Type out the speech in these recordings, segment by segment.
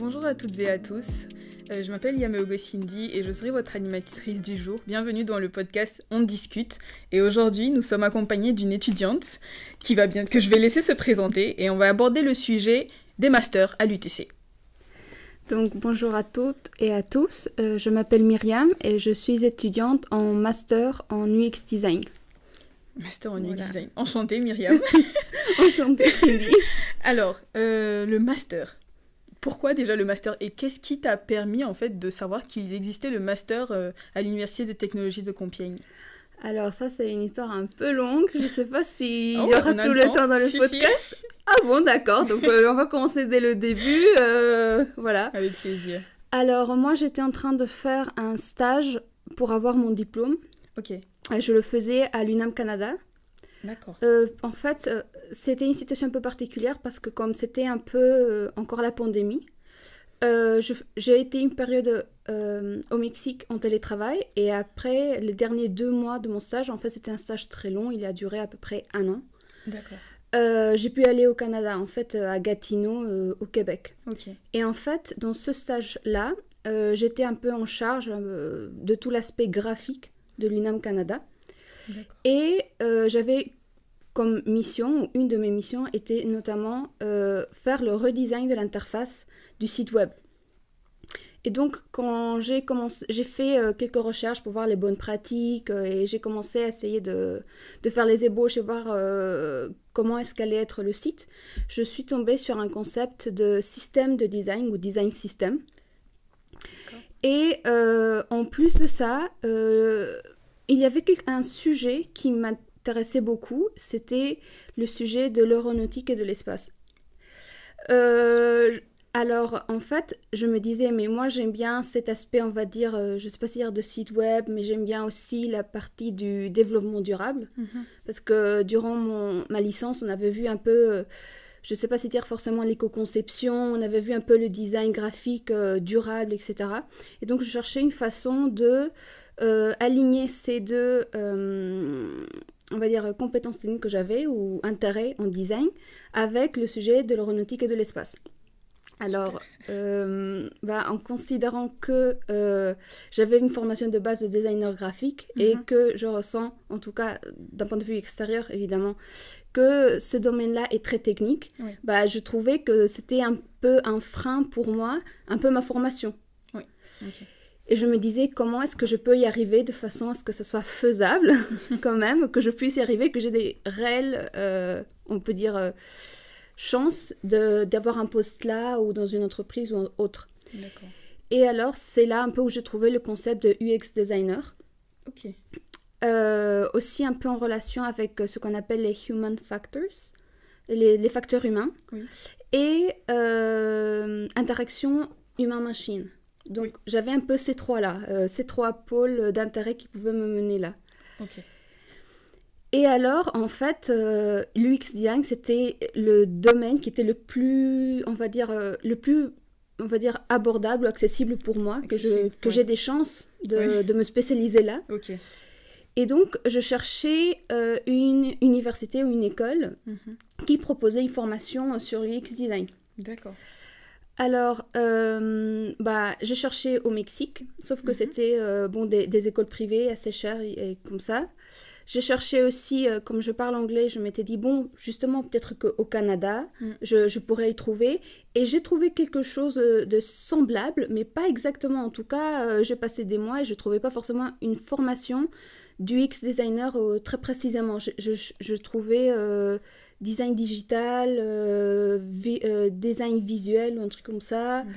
Bonjour à toutes et à tous, je m'appelle Yameogo Cindy et je serai votre animatrice du jour. Bienvenue dans le podcast On discute. Et aujourd'hui, nous sommes accompagnés d'une étudiante que je vais laisser se présenter et on va aborder le sujet des masters à l'UTC. Donc bonjour à toutes et à tous, je m'appelle Myriam et je suis étudiante en master en UX Design. Master en UX Design. Enchantée Myriam. Enchantée Cindy. Alors, le master. Pourquoi déjà le master et qu'est-ce qui t'a permis en fait de savoir qu'il existait le master à l'Université de technologie de Compiègne? Alors ça c'est une histoire un peu longue, je ne sais pas s'il y aura tout le temps dans le podcast. Si. Ah bon d'accord, donc on va commencer dès le début, voilà. Avec plaisir. Alors moi j'étais en train de faire un stage pour avoir mon diplôme. Ok. Je le faisais à l'UNAM Canada. D'accord. En fait, c'était une situation un peu particulière parce que comme c'était un peu encore la pandémie, j'ai été une période au Mexique en télétravail et après les derniers 2 mois de mon stage, en fait c'était un stage très long, il a duré à peu près 1 an. D'accord. J'ai pu aller au Canada, en fait à Gatineau, au Québec. Ok. Et en fait, dans ce stage-là, j'étais un peu en charge de tout l'aspect graphique de l'UNAM Canada. D'accord. Et j'avais comme mission, ou une de mes missions, était notamment faire le redesign de l'interface du site web. Et donc, quand j'ai fait quelques recherches pour voir les bonnes pratiques et j'ai commencé à essayer de faire les ébauches et voir comment est-ce qu'allait être le site, je suis tombée sur un concept de système de design ou design system. D'accord. Et en plus de ça, il y avait un sujet qui m'intéressait beaucoup, c'était le sujet de l'aéronautique et de l'espace. Alors, en fait, je me disais, mais moi, j'aime bien cet aspect, on va dire, je ne sais pas si dire de site web, mais j'aime bien aussi la partie du développement durable. Parce que durant ma licence, on avait vu un peu, je ne sais pas si dire forcément l'éco-conception, on avait vu un peu le design graphique durable, etc. Et donc, je cherchais une façon de aligner ces deux, on va dire, compétences techniques que j'avais ou intérêt en design avec le sujet de l'aéronautique et de l'espace. Alors, en considérant que j'avais une formation de base de designer graphique et que je ressens, en tout cas d'un point de vue extérieur évidemment, que ce domaine-là est très technique, je trouvais que c'était un peu un frein pour moi, un peu ma formation. Oui, ok. Et je me disais, comment est-ce que je peux y arriver de façon à ce que ce soit faisable, quand même, que je puisse y arriver, que j'ai des réelles, on peut dire, chances d'avoir un poste là ou dans une entreprise ou autre. D'accord. Et alors, c'est là un peu où j'ai trouvé le concept de UX designer. Ok. Aussi un peu en relation avec ce qu'on appelle les human factors, les facteurs humains, et interaction humain-machine. Donc, j'avais un peu ces trois-là, ces 3 pôles d'intérêt qui pouvaient me mener là. Ok. Et alors, en fait, l'UX design, c'était le domaine qui était le plus, on va dire, abordable, accessible pour moi, que j'ai des chances de me spécialiser là. Ok. Et donc, je cherchais une université ou une école qui proposait une formation sur l'UX design. D'accord. Alors, j'ai cherché au Mexique, sauf que c'était des écoles privées assez chères et comme ça. J'ai cherché aussi, comme je parle anglais, je m'étais dit, bon, justement, peut-être qu'au Canada, je pourrais y trouver. Et j'ai trouvé quelque chose de semblable, mais pas exactement. En tout cas, j'ai passé des mois et je ne trouvais pas forcément une formation d'UX designer très précisément. Je trouvais design digital, design visuel ou un truc comme ça. D'accord.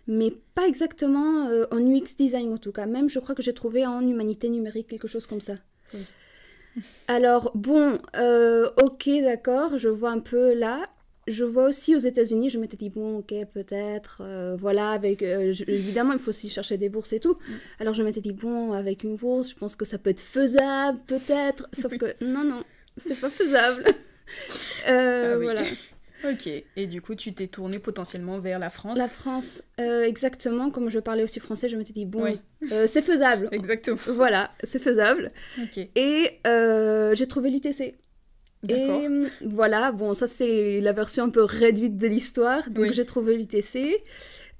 Mais pas exactement en UX design en tout cas. Même, je crois que j'ai trouvé en humanité numérique quelque chose comme ça. Oui. Alors, bon, ok, d'accord, je vois un peu là. Je vois aussi aux États-Unis, je m'étais dit, bon, ok, peut-être, voilà, avec, évidemment, il faut aussi chercher des bourses et tout. Alors, je m'étais dit, bon, avec une bourse, je pense que ça peut être faisable, peut-être. Sauf que, non, c'est pas faisable. Voilà. Ok, et du coup, tu t'es tournée potentiellement vers la France. La France, exactement, comme je parlais aussi français, je m'étais dit, bon, c'est faisable. Exactement. Voilà, c'est faisable. Ok. Et j'ai trouvé l'UTC. D'accord. Et voilà, bon, ça c'est la version un peu réduite de l'histoire. Donc j'ai trouvé l'UTC.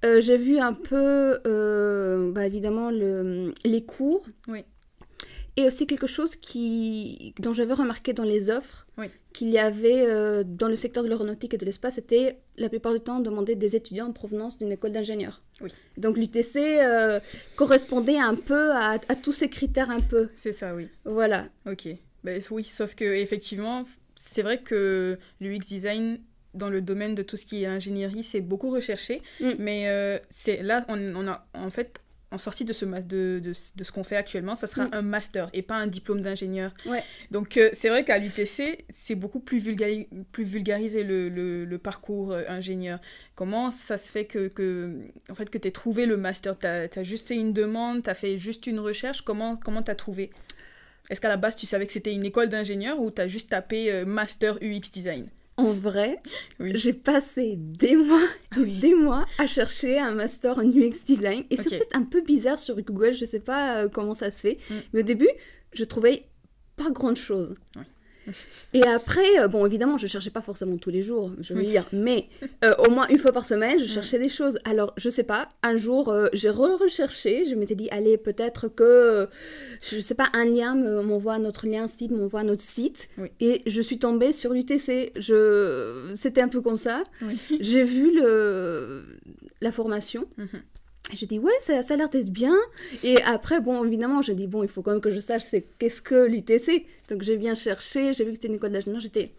J'ai vu un peu, évidemment, les cours. Oui. Et aussi quelque chose dont j'avais remarqué dans les offres, qu'il y avait dans le secteur de l'aéronautique et de l'espace, c'était la plupart du temps demander des étudiants en provenance d'une école d'ingénieurs. Oui. Donc l'UTC correspondait un peu à tous ces critères un peu. C'est ça, oui. Voilà. Ok. Oui, sauf que effectivement, c'est vrai que l'UX design dans le domaine de tout ce qui est ingénierie, c'est beaucoup recherché, mais là, on a en fait... En sortie de ce qu'on fait actuellement, ça sera un master et pas un diplôme d'ingénieur. Ouais. Donc, c'est vrai qu'à l'UTC, c'est beaucoup plus vulgarisé le parcours ingénieur. Comment ça se fait que tu aies trouvé le master? Tu as juste fait une demande, tu as fait juste une recherche. Comment tu as trouvé? Est-ce qu'à la base, tu savais que c'était une école d'ingénieur ou tu as juste tapé master UX design? En vrai, j'ai passé des mois à chercher un master en UX design. Et c'est peut-être un peu bizarre sur Google, je sais pas comment ça se fait. Mais au début, je trouvais pas grand-chose. Oui. Et après, évidemment, je cherchais pas forcément tous les jours, je veux dire, mais au moins une fois par semaine, je cherchais des choses. Alors, je sais pas, un jour, j'ai recherché, je m'étais dit, allez, peut-être que, je sais pas, un lien m'envoie notre lien site, m'envoie notre site, et je suis tombée sur l'UTC. C'était un peu comme ça. Oui. J'ai vu la formation. J'ai dit, ouais, ça a l'air d'être bien. Et après, évidemment, j'ai dit, il faut quand même que je sache qu'est-ce que l'UTC. Donc, j'ai bien cherché, j'ai vu que c'était une école d'ingénieur. J'étais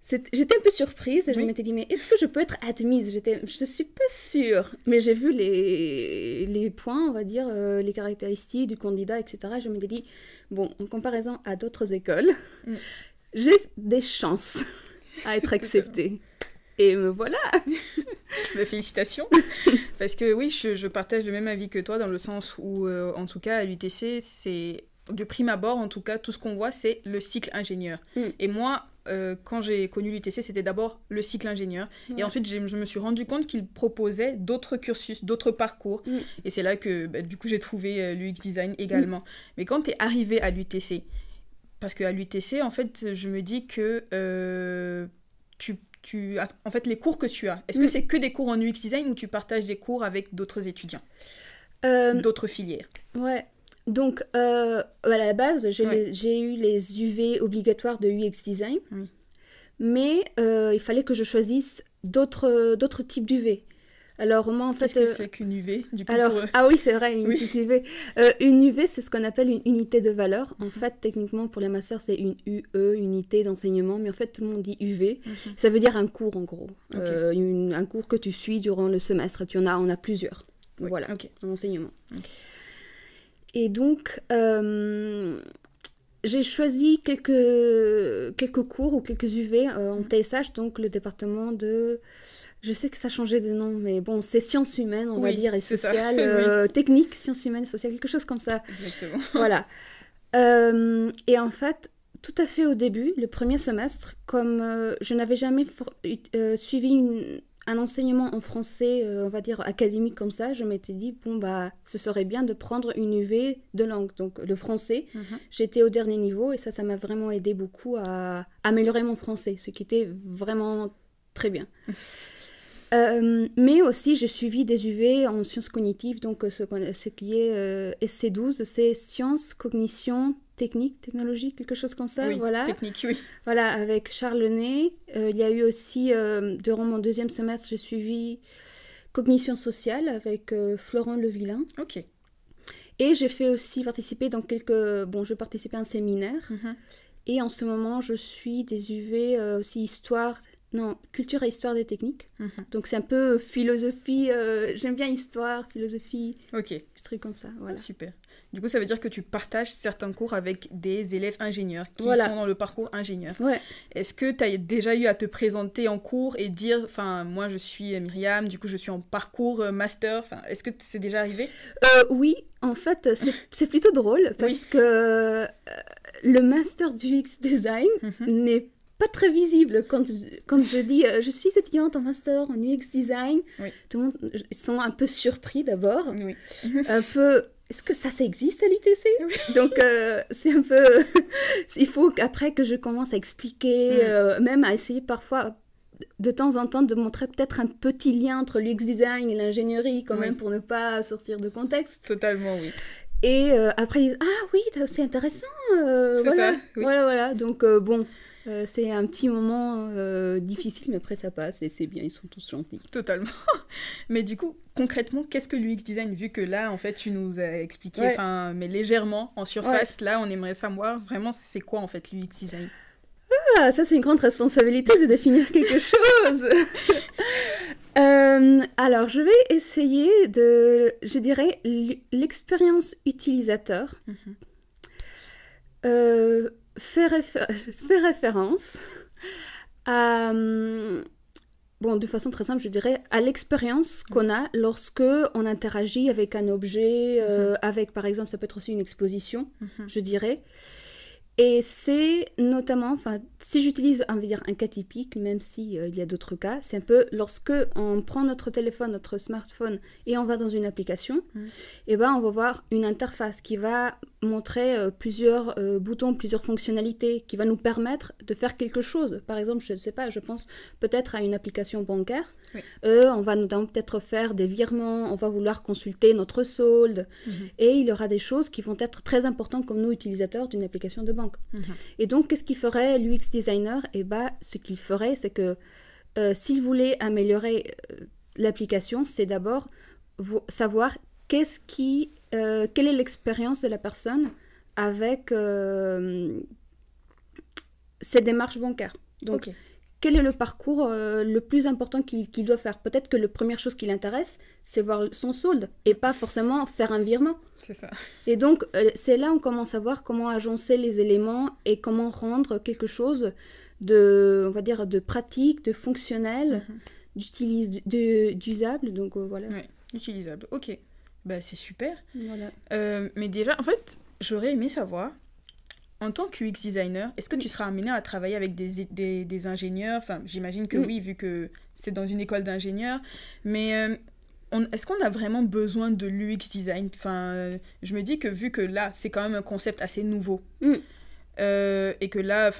un peu surprise et je m'étais dit, mais est-ce que je peux être admise? Je suis pas sûre. Mais j'ai vu les points, on va dire, les caractéristiques du candidat, etc. Je m'étais dit, en comparaison à d'autres écoles, j'ai des chances à être acceptée. Et me voilà. Félicitations. Parce que oui, je partage le même avis que toi dans le sens où, en tout cas, à l'UTC, c'est, de prime abord, en tout cas, tout ce qu'on voit, c'est le cycle ingénieur. Et moi, quand j'ai connu l'UTC, c'était d'abord le cycle ingénieur. Et ensuite, je me suis rendu compte qu'il proposait d'autres cursus, d'autres parcours. Et c'est là que, du coup, j'ai trouvé l'UX design également. Mais quand tu es arrivé à l'UTC, parce qu'à l'UTC, en fait, je me dis que en fait, les cours que tu as, est-ce que c'est que des cours en UX design ou tu partages des cours avec d'autres étudiants, d'autres filières? Ouais, donc à la base, j'ai eu les UV obligatoires de UX design, mais il fallait que je choisisse d'autres types d'UV. Alors moi en fait... Qu'est-ce que c'est qu'une UV du coup? Ah oui, c'est vrai, une petite UV. Une UV, c'est ce qu'on appelle une unité de valeur. En fait, techniquement, pour les masters, c'est une UE, unité d'enseignement, mais en fait, tout le monde dit UV. Ça veut dire un cours, en gros. Un cours que tu suis durant le semestre. On en a plusieurs. Voilà, en enseignement. Et donc, j'ai choisi quelques cours ou quelques UV en TSH, donc le département de... Je sais que ça a changé de nom, mais c'est sciences humaines, on va dire, et sociales, techniques, sciences humaines et sociales, quelque chose comme ça. Exactement. Voilà. Et en fait, tout à fait au début, le premier semestre, comme je n'avais jamais suivi un enseignement en français, on va dire, académique comme ça, je m'étais dit, ce serait bien de prendre une UV de langue, donc le français. J'étais au dernier niveau et ça m'a vraiment aidé beaucoup à améliorer mon français, ce qui était vraiment très bien. Mais aussi, j'ai suivi des UV en sciences cognitives, donc ce qui est SC12, c'est sciences, cognition, technologie, quelque chose comme ça. Oui, voilà. Technique, oui. Voilà, avec Charles Lenné. Il y a eu aussi, durant mon deuxième semestre, j'ai suivi cognition sociale avec Florent Levillain. Ok. Et j'ai fait aussi participer dans je participais à un séminaire. Et en ce moment, je suis des UV aussi culture et histoire des techniques. Donc c'est un peu philosophie, j'aime bien histoire, philosophie, des trucs comme ça. Voilà. Super. Du coup, ça veut dire que tu partages certains cours avec des élèves ingénieurs qui sont dans le parcours ingénieur. Ouais. Est-ce que tu as déjà eu à te présenter en cours et dire, moi je suis Myriam, du coup je suis en parcours master, est-ce que c'est déjà arrivé? Oui, en fait, c'est plutôt drôle parce que le master du UX design n'est pas très visible quand je dis je suis étudiante en master en UX design. Tout le monde, ils sont un peu surpris d'abord, un peu, est-ce que ça existe à l'UTC? Donc c'est un peu il faut qu'après que je commence à expliquer, même à essayer parfois de temps en temps de montrer peut-être un petit lien entre l'UX design et l'ingénierie quand même pour ne pas sortir de contexte. Totalement, oui. Et après, ils disent « Ah oui, c'est intéressant !» C'est voilà. ça, oui. Voilà. Donc, c'est un petit moment difficile, mais après, ça passe et c'est bien, ils sont tous gentils. Totalement. Mais du coup, concrètement, qu'est-ce que l'UX design? Vu que là, en fait, tu nous as expliqué, mais légèrement, en surface, là, on aimerait savoir vraiment c'est quoi, en fait, l'UX design. Ah, ça, c'est une grande responsabilité de définir quelque chose. Alors, je vais essayer je dirais, l'expérience utilisateur fait référence à, de façon très simple, je dirais, à l'expérience qu'on a lorsque on interagit avec un objet, avec, par exemple, ça peut être aussi une exposition, je dirais. Et c'est notamment, si j'utilise, on va dire, un cas typique, même s'il y a d'autres cas, c'est un peu lorsque on prend notre téléphone, notre smartphone, et on va dans une application, et on va voir une interface qui va montrer plusieurs boutons, plusieurs fonctionnalités, qui va nous permettre de faire quelque chose. Par exemple, je ne sais pas, je pense peut-être à une application bancaire. Oui. On va notamment peut-être faire des virements, on va vouloir consulter notre solde, et il y aura des choses qui vont être très importantes comme nous, utilisateurs d'une application de banque. Et donc, qu'est-ce qu'il ferait l'UX designer? Ce qu'il ferait, c'est que s'il voulait améliorer l'application, c'est d'abord savoir quelle est l'expérience de la personne avec ses démarches bancaires. Donc, quel est le parcours le plus important qu'il doit faire? Peut-être que la première chose qui l'intéresse, c'est voir son solde et pas forcément faire un virement. C'est ça. Et donc, c'est là où on commence à voir comment agencer les éléments et comment rendre quelque chose on va dire, de pratique, de fonctionnel, d'usable. Donc, voilà. Oui, utilisable. Ok. C'est super. Voilà. Mais déjà, en fait, j'aurais aimé savoir, en tant que UX designer, est-ce que tu seras amené à travailler avec des ingénieurs? Enfin, j'imagine que oui, vu que c'est dans une école d'ingénieurs. Mais est-ce qu'on a vraiment besoin de l'UX design? Enfin, je me dis que vu que là, c'est quand même un concept assez nouveau. Et que là,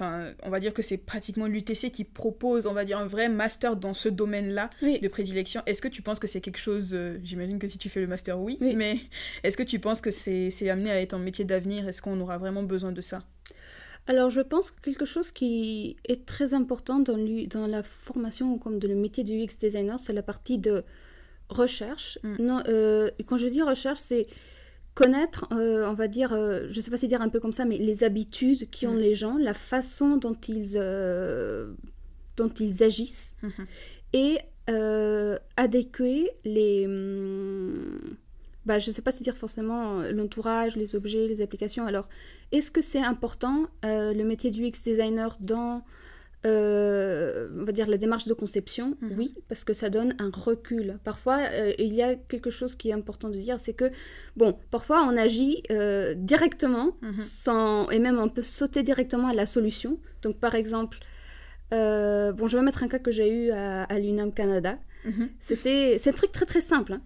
on va dire que c'est pratiquement l'UTC qui propose, on va dire, un vrai master dans ce domaine-là de prédilection. Est-ce que tu penses que c'est quelque chose, j'imagine que si tu fais le master, oui, mais est-ce que tu penses que c'est amené à être un métier d'avenir? Est-ce qu'on aura vraiment besoin de ça? Alors, je pense que quelque chose qui est très important dans la formation comme dans le métier de UX designer, c'est la partie de recherche. Non, quand je dis recherche, c'est connaître, on va dire, je ne sais pas si dire un peu comme ça, mais les habitudes qu'ont les gens, la façon dont ils agissent, et adéquer je ne sais pas si dire forcément l'entourage, les objets, les applications. Alors, est-ce que c'est important, le métier du UX designer dans on va dire la démarche de conception? Oui, parce que ça donne un recul. Parfois, il y a quelque chose qui est important de dire, c'est que, parfois on agit directement, et même on peut sauter directement à la solution. Donc, par exemple, je vais mettre un cas que j'ai eu à l'UNAM Canada. C'est un truc très très simple.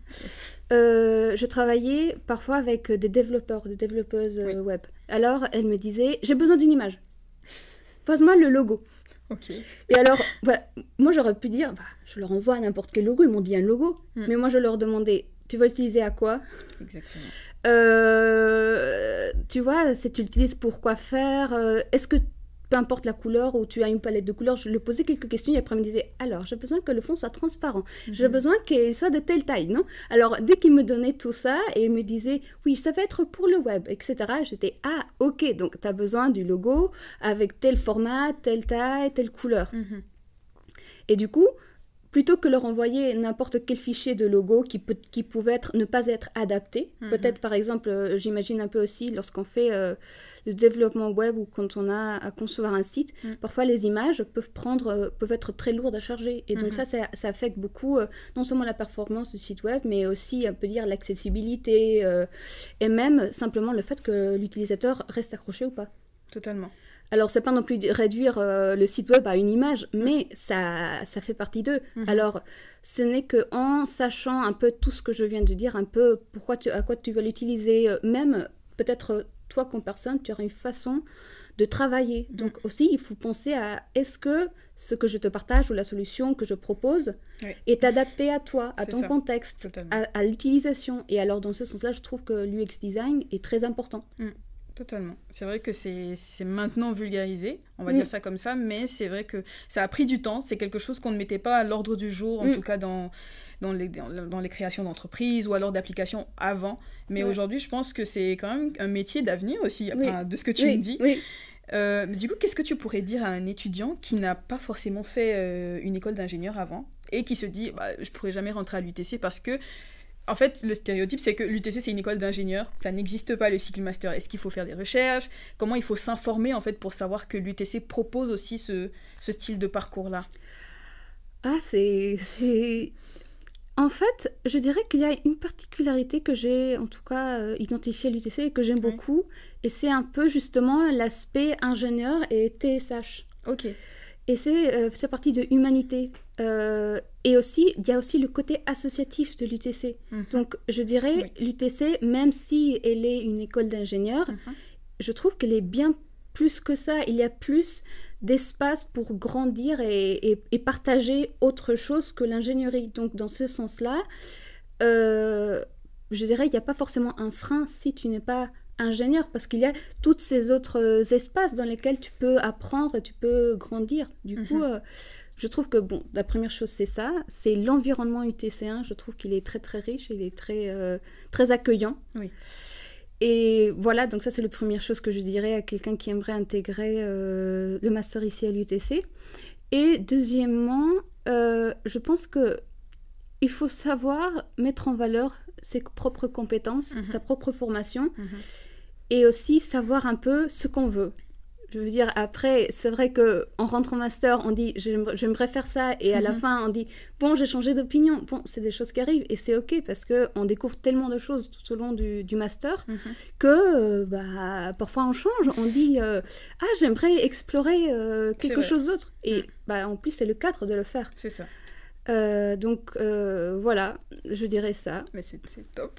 Je travaillais parfois avec des développeuses web. Alors, elles me disaient, j'ai besoin d'une image. Pose-moi le logo. Okay. Et alors, moi j'aurais pu dire, je leur envoie n'importe quel logo, ils m'ont dit un logo. Mais moi je leur demandais, tu vas l'utiliser à quoi? Exactement. Tu vois, si tu l'utilises pour quoi faire, est-ce que peu importe la couleur ou tu as une palette de couleurs, je lui posais quelques questions et après il me disait, alors j'ai besoin que le fond soit transparent, j'ai besoin qu'il soit de telle taille, non? Alors dès qu'il me donnait tout ça et il me disait, oui, ça va être pour le web, etc., j'étais, ah ok, donc tu as besoin du logo avec tel format, telle taille, telle couleur. Et du coup, plutôt que leur envoyer n'importe quel fichier de logo qui pouvait ne pas être adapté, peut-être par exemple, j'imagine un peu aussi lorsqu'on fait le développement web ou quand on a à concevoir un site, parfois les images peuvent être très lourdes à charger. Et donc ça affecte beaucoup, non seulement la performance du site web, mais aussi, on peut dire, l'accessibilité et même simplement le fait que l'utilisateur reste accroché ou pas. Totalement. Alors, c'est pas non plus réduire le site web à une image, mais ça fait partie d'eux. Alors, ce n'est qu'en sachant un peu tout ce que je viens de dire, un peu à quoi tu vas l'utiliser, même peut-être toi comme personne, tu auras une façon de travailler. Donc aussi, il faut penser à est-ce que ce que je te partage ou la solution que je propose est adaptée à toi, à ton contexte, à l'utilisation. Et alors, dans ce sens-là, je trouve que l'UX design est très important. Totalement. C'est vrai que c'est maintenant vulgarisé, on va dire ça comme ça, mais c'est vrai que ça a pris du temps. C'est quelque chose qu'on ne mettait pas à l'ordre du jour, en tout cas dans les créations d'entreprises ou alors d'applications avant. Mais aujourd'hui, je pense que c'est quand même un métier d'avenir aussi, de ce que tu me dis. Mais du coup, qu'est-ce que tu pourrais dire à un étudiant qui n'a pas forcément fait une école d'ingénieur avant et qui se dit je ne pourrais jamais rentrer à l'UTC parce que en fait, le stéréotype, c'est que l'UTC, c'est une école d'ingénieur. Ça n'existe pas, le cycle master. Est-ce qu'il faut faire des recherches? Comment il faut s'informer, en fait, pour savoir que l'UTC propose aussi ce style de parcours-là? En fait, je dirais qu'il y a une particularité que j'ai, en tout cas, identifiée à l'UTC et que j'aime beaucoup. Et c'est un peu, justement, l'aspect ingénieur et TSH. Ok. Et c'est partie de humanité. Et aussi, il y a aussi le côté associatif de l'UTC. Donc, je dirais, l'UTC, même si elle est une école d'ingénieurs, je trouve qu'elle est bien plus que ça. Il y a plus d'espace pour grandir et partager autre chose que l'ingénierie. Donc, dans ce sens-là, je dirais, il n'y a pas forcément un frein si tu n'es pas ingénieur, parce qu'il y a tous ces autres espaces dans lesquels tu peux apprendre et tu peux grandir. Du coup, je trouve que, la première chose, c'est ça. C'est l'environnement UTC1. Je trouve qu'il est très, très riche. Il est très, très accueillant. Oui. Et voilà, donc ça, c'est la première chose que je dirais à quelqu'un qui aimerait intégrer le master ici à l'UTC. Et deuxièmement, je pense qu'il faut savoir mettre en valeur ses propres compétences, sa propre formation, et aussi savoir un peu ce qu'on veut. Je veux dire, après, c'est vrai qu'on rentre en master, on dit « j'aimerais faire ça » et à la fin, on dit « bon, j'ai changé d'opinion ». Bon, c'est des choses qui arrivent et c'est OK parce qu'on découvre tellement de choses tout au long du master que parfois on change. On dit « ah, j'aimerais explorer quelque chose d'autre ». Et en plus, c'est le cadre de le faire. C'est ça. Donc, voilà, je dirais ça. Mais c'est top.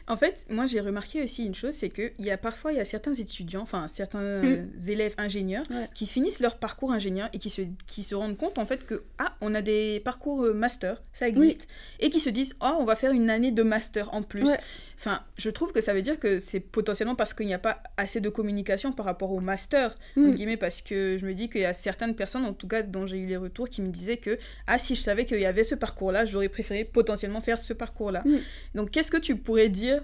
En fait, moi, j'ai remarqué aussi une chose, c'est qu'il y a parfois certains étudiants, enfin, certains élèves ingénieurs qui finissent leur parcours ingénieur et qui se rendent compte, en fait, que, on a des parcours master, ça existe, et qui se disent, on va faire une année de master en plus. Enfin, je trouve que ça veut dire que c'est potentiellement parce qu'il n'y a pas assez de communication par rapport au master, entre guillemets, parce que je me dis qu'il y a certaines personnes, en tout cas, dont j'ai eu les retours, qui me disaient que, si je savais qu'il y avait ce parcours-là, j'aurais préféré potentiellement faire ce parcours-là. Donc, qu'est-ce que tu pourrais dire,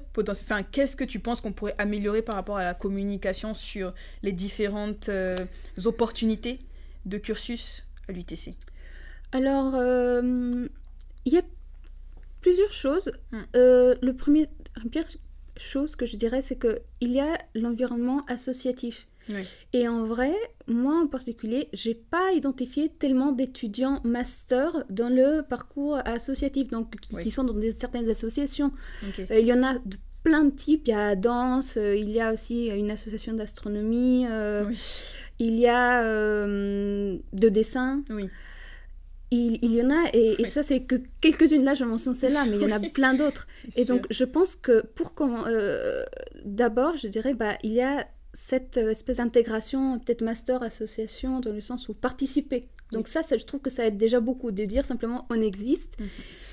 qu'est-ce que tu penses qu'on pourrait améliorer par rapport à la communication sur les différentes opportunités de cursus à l'UTC? Alors, il y a plusieurs choses. La première chose que je dirais, c'est qu'il y a l'environnement associatif. Et en vrai, moi en particulier, j'ai pas identifié tellement d'étudiants master dans le parcours associatif, donc qui sont dans certaines associations. Il y en a de plein de types. Il y a danse, il y a aussi une association d'astronomie, il y a de dessin. Il y en a, et ça c'est que quelques-unes là, je m'en sens là, mais il y en a plein d'autres. Et donc je pense que d'abord, je dirais, il y a cette espèce d'intégration, peut-être master, association, dans le sens où participer. Donc ça, je trouve que ça aide déjà beaucoup, de dire simplement on existe,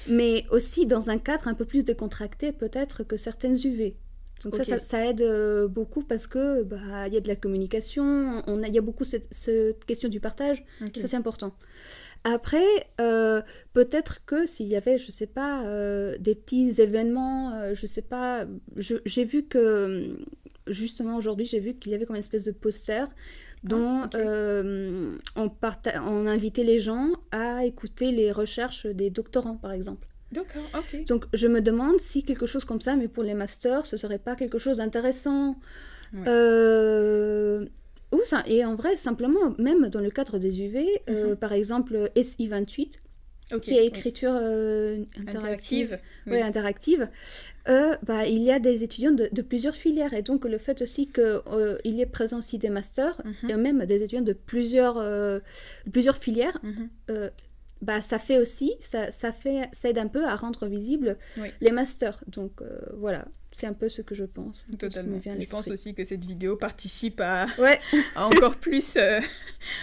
mais aussi dans un cadre un peu plus décontracté peut-être que certaines UV. Donc ça aide beaucoup parce que y a de la communication, il y a beaucoup cette question du partage, ça c'est important. Après, peut-être que s'il y avait, je sais pas, des petits événements, je sais pas, j'ai vu que, justement aujourd'hui, j'ai vu qu'il y avait comme une espèce de poster dont on invitait les gens à écouter les recherches des doctorants, par exemple. D'accord, ok. Donc, je me demande si quelque chose comme ça, mais pour les masters, ce serait pas quelque chose d'intéressant. Et en vrai, simplement, même dans le cadre des UV, par exemple, SI28, qui est écriture interactive. Interactive. Il y a des étudiants de plusieurs filières. Et donc, le fait aussi qu'il y ait présent aussi des masters, et même des étudiants de plusieurs filières, ça fait aussi, ça aide un peu à rendre visible les masters. Donc voilà, c'est un peu ce que je pense. Totalement. Je pense aussi que cette vidéo participe à, ouais. à encore plus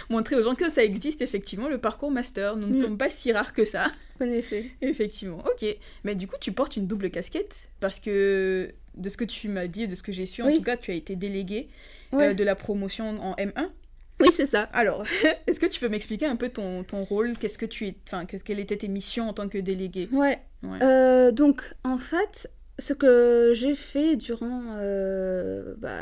montrer aux gens que ça existe effectivement, le parcours master. Nous ne sommes pas si rares que ça. En effet. Effectivement, ok. Mais du coup, tu portes une double casquette parce que de ce que tu m'as dit et de ce que j'ai su, en tout cas, tu as été déléguée de la promotion en M1. Oui, c'est ça. Alors, est-ce que tu peux m'expliquer un peu ton rôle? Quelles étaient tes missions en tant que déléguée? Donc, en fait, ce que j'ai fait durant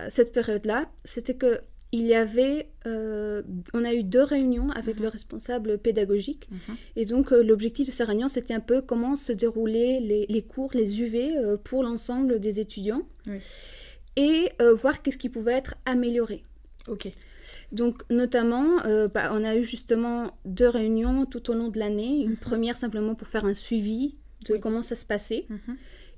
cette période-là, c'était que on a eu 2 réunions avec le responsable pédagogique. Et donc, l'objectif de ces réunions, c'était un peu comment se déroulaient les cours, les UV pour l'ensemble des étudiants. Et voir qu'est-ce qui pouvait être amélioré. Ok. Donc, notamment, on a eu justement 2 réunions tout au long de l'année. Une première simplement pour faire un suivi de comment ça se passait.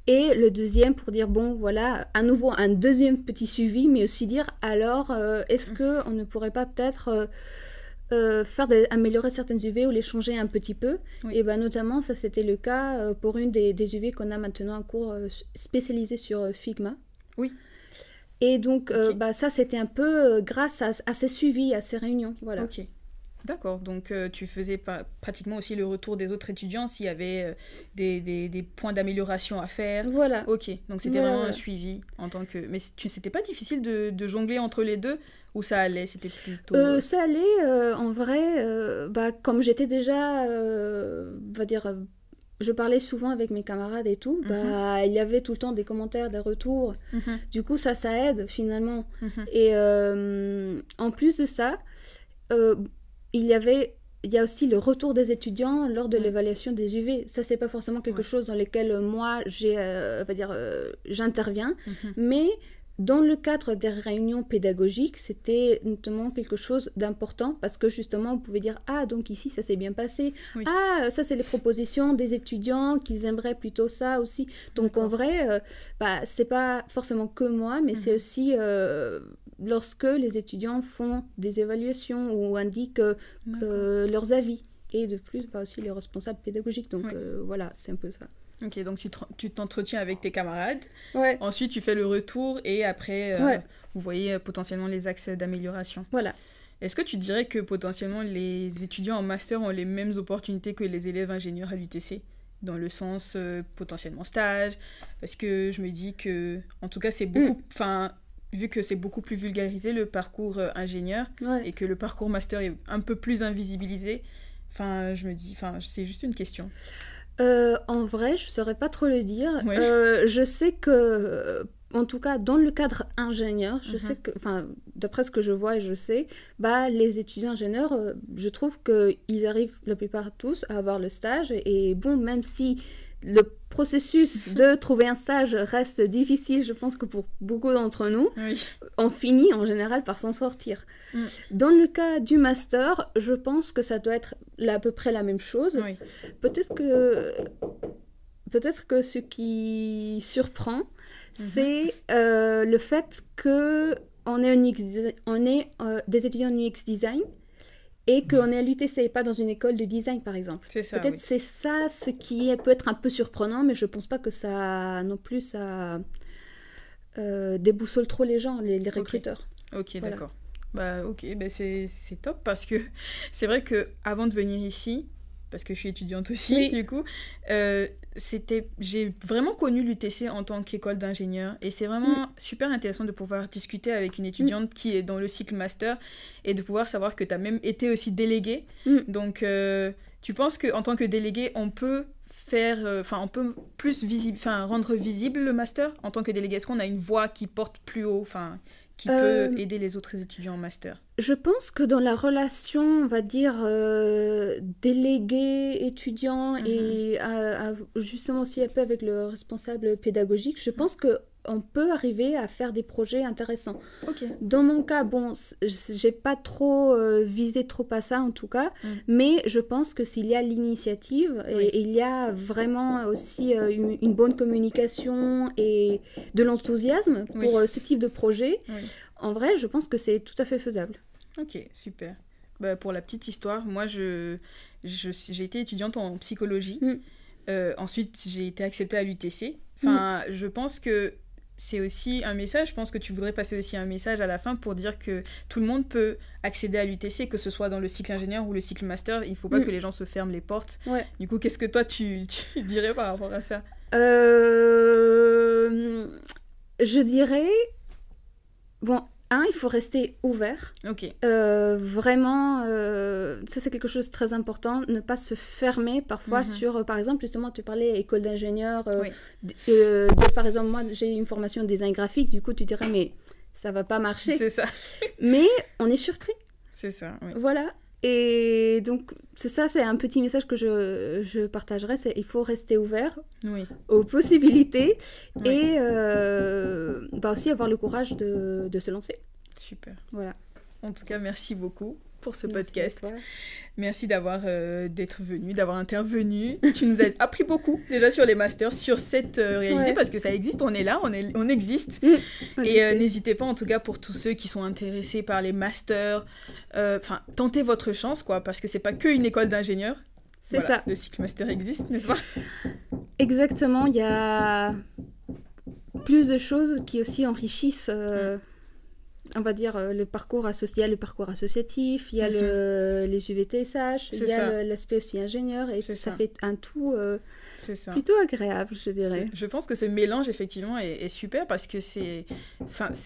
Et le deuxième pour dire, bon, voilà, à nouveau un deuxième petit suivi, mais aussi dire, alors, est-ce qu'on ne pourrait pas peut-être améliorer certaines UV ou les changer un petit peu? Et notamment, ça c'était le cas pour une des UV qu'on a maintenant, un cours spécialisé sur Figma. Oui. Et donc, ça, c'était un peu grâce à ces suivis, à ces réunions. Voilà. Ok. D'accord. Donc, tu faisais pratiquement aussi le retour des autres étudiants s'il y avait des points d'amélioration à faire. Voilà. Ok. Donc, c'était vraiment un suivi en tant que... Mais c'était pas difficile de jongler entre les deux ou ça allait? C'était plutôt... Ça allait, en vrai. Comme j'étais déjà, on va dire... je parlais souvent avec mes camarades et tout, il y avait tout le temps des commentaires, des retours. Du coup, ça aide finalement. Et en plus de ça, il y a aussi le retour des étudiants lors de l'évaluation des UV. Ça, c'est pas forcément quelque chose dans lequel moi, j'interviens. Mais dans le cadre des réunions pédagogiques, c'était notamment quelque chose d'important parce que justement, on pouvait dire « Ah, donc ici, ça s'est bien passé. Ah, ça, c'est les propositions des étudiants qu'ils aimeraient plutôt ça aussi. » Donc, en vrai, c'est pas forcément que moi, mais c'est aussi lorsque les étudiants font des évaluations ou indiquent leurs avis. Et de plus, aussi les responsables pédagogiques. Donc, voilà, c'est un peu ça. Ok, donc tu t'entretiens avec tes camarades. Ensuite, tu fais le retour et après, vous voyez potentiellement les axes d'amélioration. Voilà. Est-ce que tu dirais que potentiellement les étudiants en master ont les mêmes opportunités que les élèves ingénieurs à l'UTC? Dans le sens potentiellement stage? Parce que je me dis que, en tout cas, c'est beaucoup... vu que c'est beaucoup plus vulgarisé le parcours ingénieur et que le parcours master est un peu plus invisibilisé, je me dis... c'est juste une question. En vrai, je ne saurais pas trop le dire. Je sais que, en tout cas, dans le cadre ingénieur, je sais que, d'après ce que je vois et je sais, les étudiants ingénieurs, je trouve qu'ils arrivent, la plupart tous, à avoir le stage. Et bon, même si le processus de trouver un stage reste difficile, je pense que pour beaucoup d'entre nous, on finit en général par s'en sortir. Dans le cas du master, je pense que ça doit être à peu près la même chose. Peut-être que ce qui surprend, c'est le fait qu'on est des étudiants en UX design et qu'on est à l'UTC et pas dans une école de design, par exemple. C'est ça, peut-être c'est ça ce qui peut être un peu surprenant, mais je pense pas que ça, non plus, ça déboussole trop les gens, les recruteurs. Ok, voilà. D'accord. C'est top parce que c'est vrai qu'avant de venir ici, parce que je suis étudiante aussi, du coup, j'ai vraiment connu l'UTC en tant qu'école d'ingénieur et c'est vraiment super intéressant de pouvoir discuter avec une étudiante qui est dans le cycle master et de pouvoir savoir que tu as même été aussi déléguée. Donc, tu penses qu'en tant que déléguée, on peut on peut plus rendre visible le master en tant que déléguée? Est-ce qu'on a une voix qui porte plus haut, qui peut aider les autres étudiants en master? Je pense que dans la relation, on va dire, délégué-étudiant et justement aussi un peu avec le responsable pédagogique, je pense qu'on peut arriver à faire des projets intéressants. Dans mon cas, bon, j'ai pas trop visé trop à ça en tout cas, mais je pense que s'il y a l'initiative et il y a vraiment aussi une bonne communication et de l'enthousiasme pour ce type de projet, en vrai, je pense que c'est tout à fait faisable. Ok, super. Bah, pour la petite histoire, moi, j'ai été étudiante en psychologie. Ensuite, j'ai été acceptée à l'UTC. Enfin, je pense que c'est aussi un message. Je pense que tu voudrais passer aussi un message à la fin pour dire que tout le monde peut accéder à l'UTC, que ce soit dans le cycle ingénieur ou le cycle master. Il ne faut pas que les gens se ferment les portes. Ouais. Du coup, qu'est-ce que toi, tu dirais par rapport à ça ? Je dirais... Bon, il faut rester ouvert. Ok. Vraiment, ça c'est quelque chose de très important. Ne pas se fermer parfois sur, par exemple, justement, tu parlais école d'ingénieur. Par exemple, moi j'ai une formation de design graphique. Du coup, tu dirais, mais ça va pas marcher. C'est ça. Mais on est surpris. C'est ça, oui. Voilà. Et donc, c'est un petit message que je partagerais, c'est il faut rester ouvert aux possibilités et aussi avoir le courage de se lancer. Super. Voilà. En tout cas, merci beaucoup pour ce podcast. Merci d'être venu, d'avoir intervenu. Tu nous as appris beaucoup déjà sur les masters, sur cette réalité, parce que ça existe, on est là, on existe. Et n'hésitez pas en tout cas pour tous ceux qui sont intéressés par les masters, tentez votre chance, quoi, parce que c'est pas qu'une école d'ingénieur. C'est ça. Le cycle master existe, n'est-ce pas ? Exactement, il y a plus de choses qui aussi enrichissent... on va dire le parcours associatif, il y a les UVTSH, il y a l'aspect aussi ingénieur, et ça fait un tout plutôt agréable, je dirais. Je pense que ce mélange, effectivement, est super, parce que c'est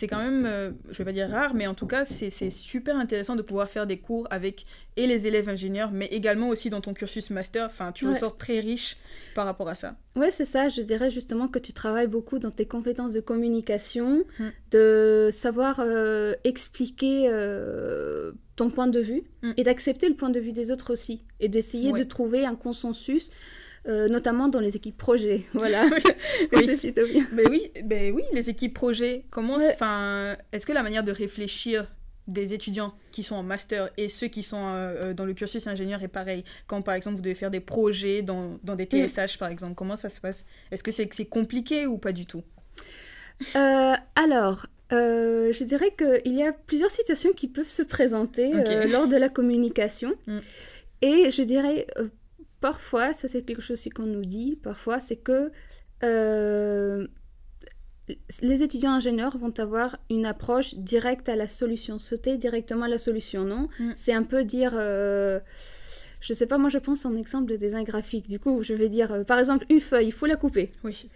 quand même, je vais pas dire rare, mais en tout cas, c'est super intéressant de pouvoir faire des cours avec et les élèves ingénieurs, mais également aussi dans ton cursus master. Enfin, tu ressors très riche par rapport à ça. Ouais, c'est ça. Je dirais justement que tu travailles beaucoup dans tes compétences de communication, de savoir expliquer ton point de vue et d'accepter le point de vue des autres aussi, et d'essayer de trouver un consensus. Notamment dans les équipes projets, voilà. C'est plutôt bien. Mais oui, les équipes projets, est-ce que la manière de réfléchir des étudiants qui sont en master et ceux qui sont dans le cursus ingénieur est pareil? Quand par exemple vous devez faire des projets dans des TSH par exemple, comment ça se passe? Est-ce que c'est compliqué ou pas du tout? Alors, je dirais qu'il y a plusieurs situations qui peuvent se présenter lors de la communication. Et je dirais... parfois, ça c'est quelque chose aussi qu'on nous dit, parfois, c'est que les étudiants ingénieurs vont avoir une approche directe à la solution, sauter directement à la solution, non ? C'est un peu dire, je sais pas, moi je pense en exemple de design graphique, du coup je vais dire, par exemple, une feuille, il faut la couper. Oui.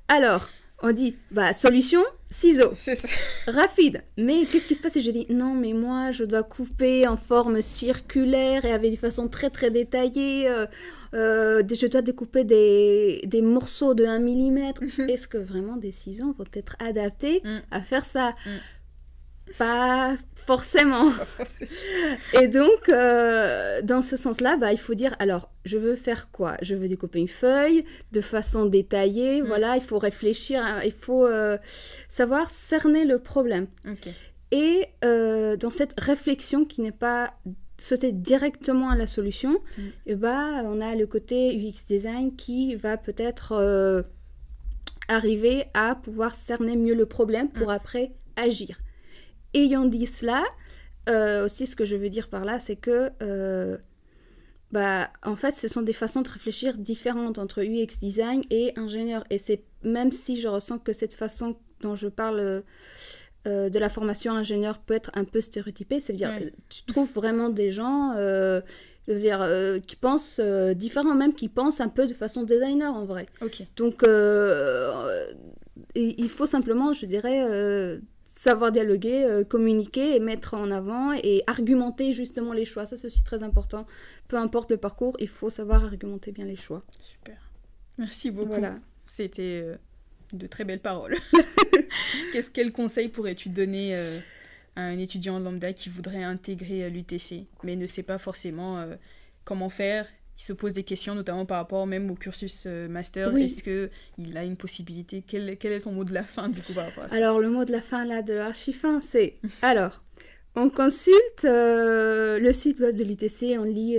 Alors, on dit, solution, ciseaux. C'est ça. Rapide. Mais qu'est-ce qui se passe si je dis, non, mais moi, je dois couper en forme circulaire et avec une façon très, très détaillée. Je dois découper des morceaux de 1 mm. Est-ce que vraiment des ciseaux vont être adaptés à faire ça? Pas forcément. Et donc, dans ce sens-là, il faut dire, alors, je veux faire quoi? Je veux découper une feuille de façon détaillée, voilà, il faut réfléchir, il faut savoir cerner le problème. Et dans cette réflexion qui n'est pas sauter directement à la solution, on a le côté UX design qui va peut-être arriver à pouvoir cerner mieux le problème pour après agir. Ayant dit cela, aussi ce que je veux dire par là, c'est que en fait, ce sont des façons de réfléchir différentes entre UX design et ingénieur. Et c'est même si je ressens que cette façon dont je parle de la formation ingénieur peut être un peu stéréotypée, c'est-à-dire tu trouves vraiment des gens qui pensent différents, même qui pensent un peu de façon designer en vrai. Donc il faut simplement, je dirais, savoir dialoguer, communiquer et mettre en avant et argumenter justement les choix. Ça, c'est aussi très important. Peu importe le parcours, il faut savoir argumenter bien les choix. Super. Merci beaucoup. Voilà. C'était de très belles paroles. Quel conseil pourrais-tu donner à un étudiant lambda qui voudrait intégrer l'UTC, mais ne sait pas forcément comment faire, qui se pose des questions, notamment par rapport même au cursus master? Est-ce qu'il a une possibilité? Quel est ton mot de la fin, du coup, par rapport à ça? Alors, le mot de la fin, là, de l'archi-fin, c'est... Alors, on consulte le site web de l'UTC, on lit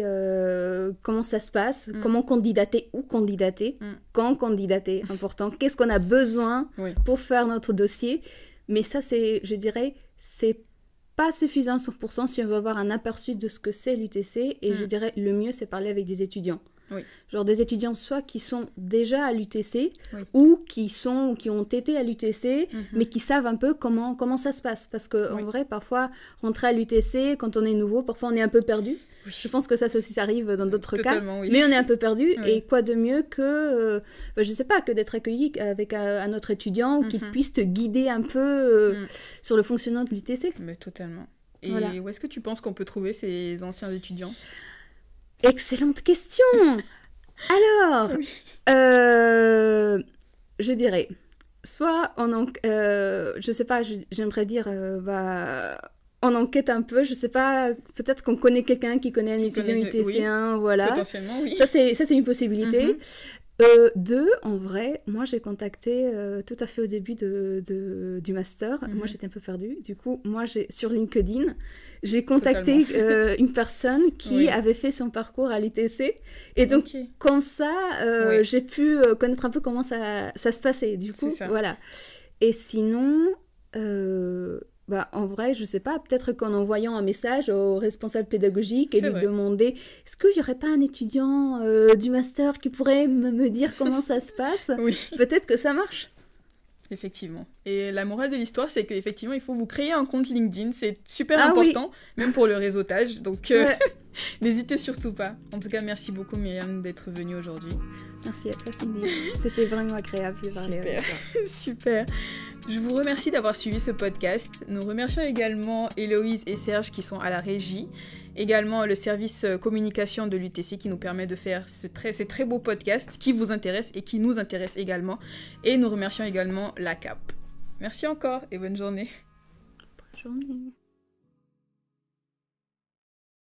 comment ça se passe, comment candidater, où candidater, quand candidater, important, qu'est-ce qu'on a besoin pour faire notre dossier. Mais ça, je dirais, c'est pas suffisant à 100% si on veut avoir un aperçu de ce que c'est l'UTC. Et je dirais, le mieux, c'est parler avec des étudiants. Oui. Genre des étudiants soit qui sont déjà à l'UTC oui. ou qui ont été à l'UTC mais qui savent un peu comment ça se passe. Parce qu'en vrai, parfois, rentrer à l'UTC, quand on est nouveau, parfois on est un peu perdu. Oui. Je pense que ça aussi, ça arrive dans d'autres cas. Oui. Mais on est un peu perdu. Oui. Et quoi de mieux que, je sais pas, que d'être accueilli avec un autre étudiant qui puisse te guider un peu sur le fonctionnement de l'UTC. Mais totalement. Et voilà. Où est-ce que tu penses qu'on peut trouver ces anciens étudiants ? Excellente question. Alors, je dirais, soit je sais pas, j'aimerais dire, on enquête un peu, je sais pas, peut-être qu'on connaît quelqu'un qui connaît un étudiant UTC1, voilà. Potentiellement, oui. Ça, c'est une possibilité. 2, en vrai, moi j'ai contacté tout à fait au début du master. Moi j'étais un peu perdue. Du coup, moi sur LinkedIn, j'ai contacté une personne qui avait fait son parcours à l'ITC. Et donc, comme ça, j'ai pu connaître un peu comment ça se passait. Du coup, voilà. Et sinon, en vrai, je sais pas, peut-être qu'en envoyant un message au responsable pédagogique et lui demander est-ce qu'il y aurait pas un étudiant du master qui pourrait me dire comment ça se passe, peut-être que ça marche. Effectivement. Et la morale de l'histoire, c'est qu'effectivement, il faut vous créer un compte LinkedIn. C'est super important, même pour le réseautage. Donc, n'hésitez surtout pas. En tout cas, merci beaucoup, Myriam, d'être venue aujourd'hui. Merci à toi, Cindy. C'était vraiment agréable de parler avec toi. Super. Je vous remercie d'avoir suivi ce podcast. Nous remercions également Héloïse et Serge qui sont à la régie. Également le service communication de l'UTC qui nous permet de faire ces très beaux podcasts qui vous intéressent et qui nous intéressent également. Et nous remercions également la CAP. Merci encore et bonne journée. Bonne journée.